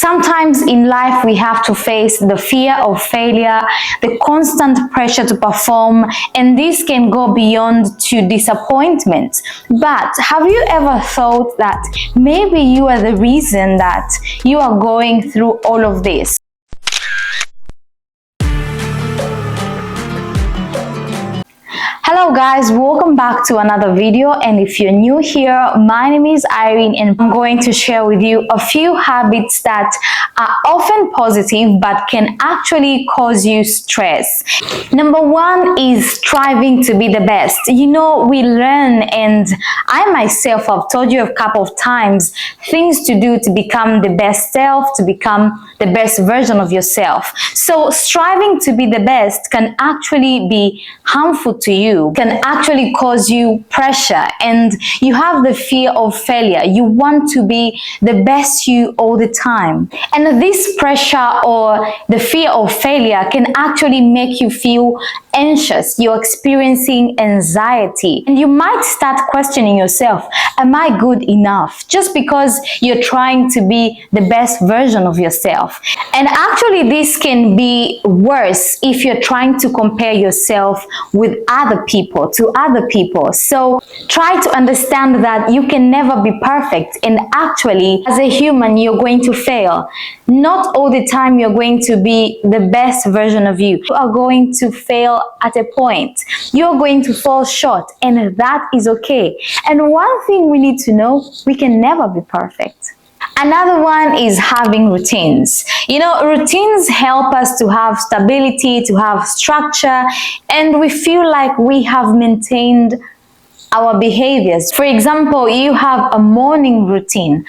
Sometimes in life we have to face the fear of failure, the constant pressure to perform, and this can go beyond to disappointment. But have you ever thought that maybe you are the reason that you are going through all of this? Hello guys, welcome back to another video, and if you're new here, my name is Irene and I'm going to share with you a few habits that are often positive but can actually cause you stress. Number one is striving to be the best. You know, we learn, and I myself have told you a couple of times, things to do to become the best self, to become the best version of yourself. So striving to be the best can actually be harmful to you, can actually cause you pressure, and you have the fear of failure. You want to be the best you all the time. And this pressure or the fear of failure can actually make you feel anxious. You're experiencing anxiety, and you might start questioning yourself, am I good enough? Just because you're trying to be the best version of yourself. And actually this can be worse if you're trying to compare yourself with other people, to other people. So try to understand that you can never be perfect, and actually as a human you're going to fail. Not all the time you're going to be the best version of you. You are going to fail at a point. You're going to fall short, and that is okay. And one thing we need to know, we can never be perfect. Another one is having routines. You know, routines help us to have stability, to have structure, and we feel like we have maintained our behaviors. For example, you have a morning routine,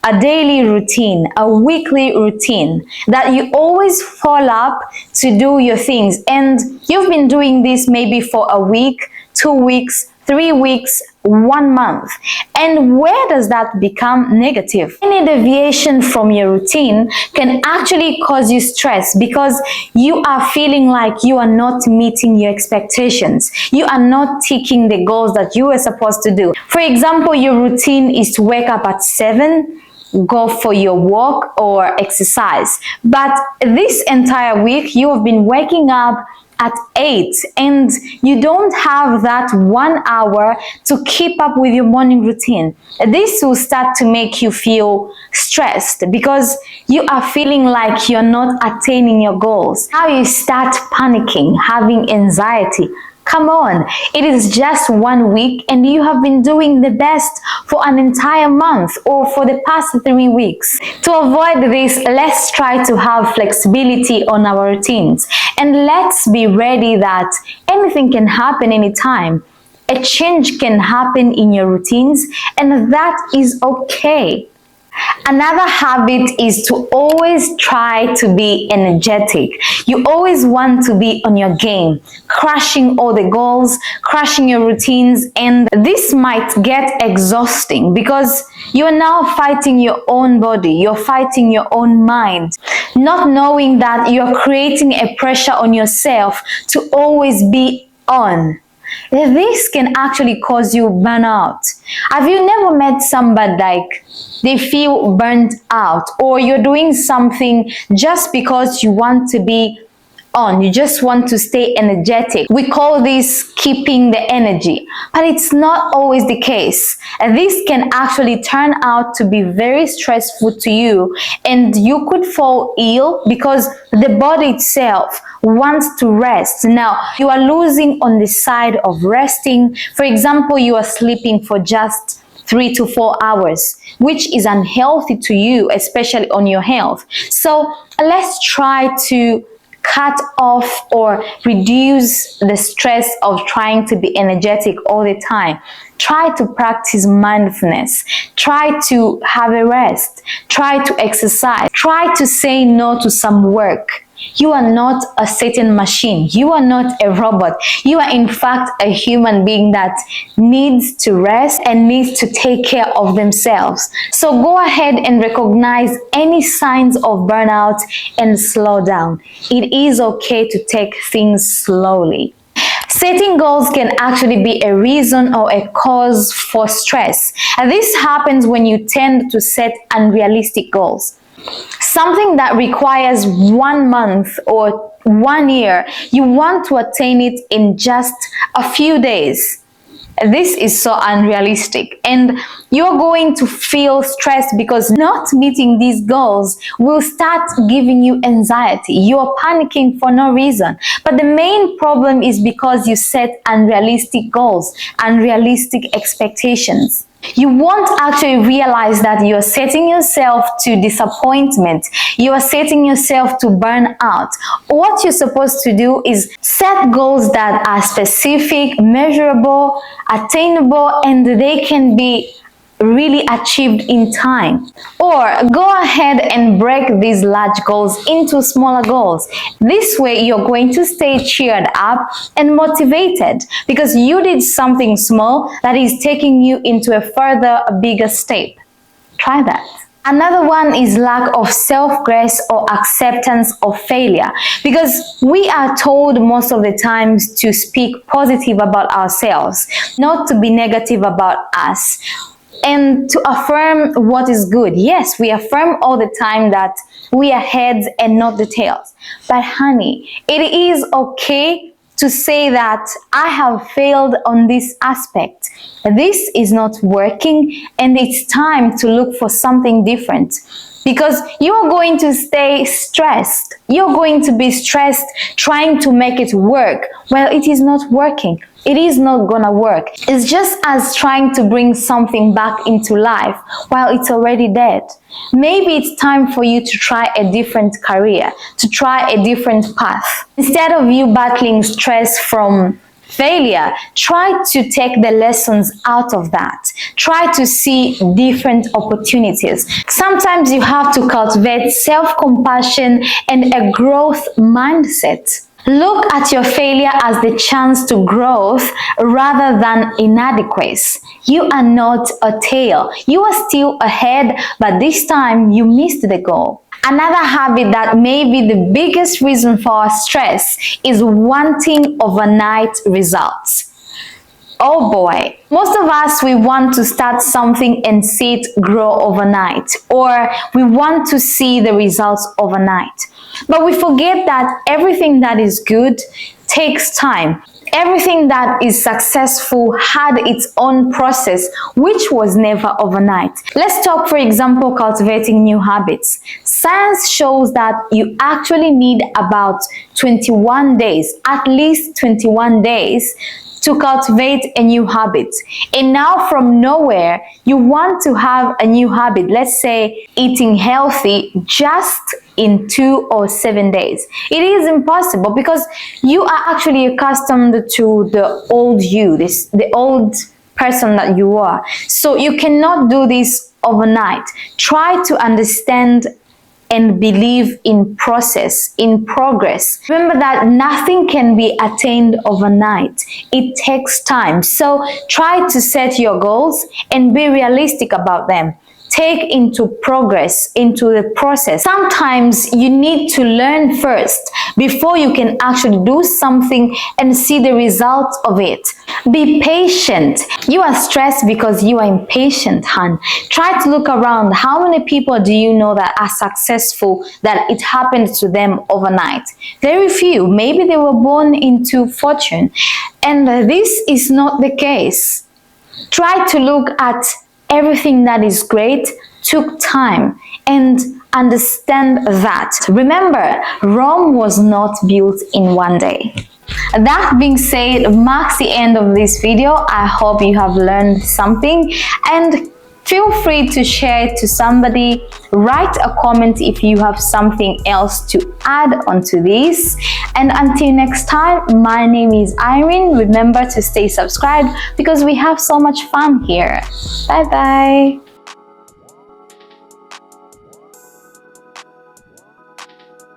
a daily routine, a weekly routine that you always follow up to do your things, and you've been doing this maybe for a week, 2 weeks, 3 weeks, 1 month. And where does that become negative? Any deviation from your routine can actually cause you stress, because you are feeling like you are not meeting your expectations. You are not ticking the goals that you were supposed to do. For example, your routine is to wake up at 7, go for your walk or exercise. But this entire week you have been waking up at 8 and you don't have that 1 hour to keep up with your morning routine. This will start to make you feel stressed because you are feeling like you're not attaining your goals. Now you start panicking, having anxiety. Come on, it is just 1 week and you have been doing the best for an entire month or for the past 3 weeks. To avoid this, let's try to have flexibility on our routines, and let's be ready that anything can happen anytime. A change can happen in your routines, and that is okay. Another habit is to always try to be energetic. You always want to be on your game, crushing all the goals, crushing your routines, and this might get exhausting because you are now fighting your own body, you're fighting your own mind, not knowing that you're creating a pressure on yourself to always be on. This can actually cause you burnout. Have you never met somebody like they feel burnt out, or you're doing something just because you want to be on, you just want to stay energetic? We call this keeping the energy, but it's not always the case. And this can actually turn out to be very stressful to you, and you could fall ill because the body itself wants to rest. Now you are losing on the side of resting. For example, you are sleeping for just 3 to 4 hours, which is unhealthy to you, especially on your health. So let's try to cut off or reduce the stress of trying to be energetic all the time. Try to practice mindfulness. Try to have a rest. Try to exercise. Try to say no to some work. You are not a Satan machine. You are not a robot. You are in fact a human being that needs to rest and needs to take care of themselves. So go ahead and recognize any signs of burnout and slow down. It is okay to take things slowly. Setting goals can actually be a reason or a cause for stress. And this happens when you tend to set unrealistic goals. Something that requires 1 month or 1 year, you want to attain it in just a few days. This is so unrealistic, and you're going to feel stressed because not meeting these goals will start giving you anxiety. You're panicking for no reason. But the main problem is because you set unrealistic goals, unrealistic expectations. You won't actually realize that you're setting yourself to disappointment. You are setting yourself to burn out. What you're supposed to do is set goals that are specific, measurable, attainable, and they can be really achieved in time. Or go ahead and break these large goals into smaller goals. This way you're going to stay cheered up and motivated because you did something small that is taking you into a bigger step. Try that. Another one is lack of self-grace or acceptance of failure, because we are told most of the times to speak positive about ourselves, not to be negative about us, and to affirm what is good. Yes, we affirm all the time that we are heads and not the tails. But honey, it is okay to say that I have failed on this aspect. This is not working and it's time to look for something different. Because you're going to stay stressed. You're going to be stressed trying to make it work. Well, it is not working. It is not gonna work. It's just as trying to bring something back into life while it's already dead. Maybe it's time for you to try a different career, to try a different path. Instead of you battling stress from failure, try to take the lessons out of that. Try to see different opportunities. Sometimes you have to cultivate self-compassion and a growth mindset. Look at your failure as the chance to growth rather than inadequacy. You are not a tail. You are still ahead, but this time you missed the goal. Another habit that may be the biggest reason for our stress is wanting overnight results. Oh boy, most of us, we want to start something and see it grow overnight, or we want to see the results overnight. But we forget that everything that is good takes time. Everything that is successful had its own process, which was never overnight. Let's talk, for example, cultivating new habits. Science shows that you actually need about 21 days, at least 21 days, to cultivate a new habit. And now from nowhere, you want to have a new habit, let's say eating healthy, just in 2 or 7 days. It is impossible because you are actually accustomed to the old you, the old person that you are. So you cannot do this overnight. Try to understand and believe in process, in progress. Remember that nothing can be attained overnight. It takes time. So try to set your goals and be realistic about them. Take into progress, into the process. Sometimes you need to learn first before you can actually do something and see the results of it. Be patient. You are stressed because you are impatient, hon. Try to look around. How many people do you know that are successful, that it happened to them overnight? Very few. Maybe they were born into fortune. And this is not the case. Try to look at everything that is great took time, and understand that. Remember, Rome was not built in one day. That being said, marks the end of this video. I hope you have learned something, and feel free to share it to somebody. Write a comment if you have something else to add onto this. And until next time, my name is Irene. Remember to stay subscribed because we have so much fun here. Bye bye.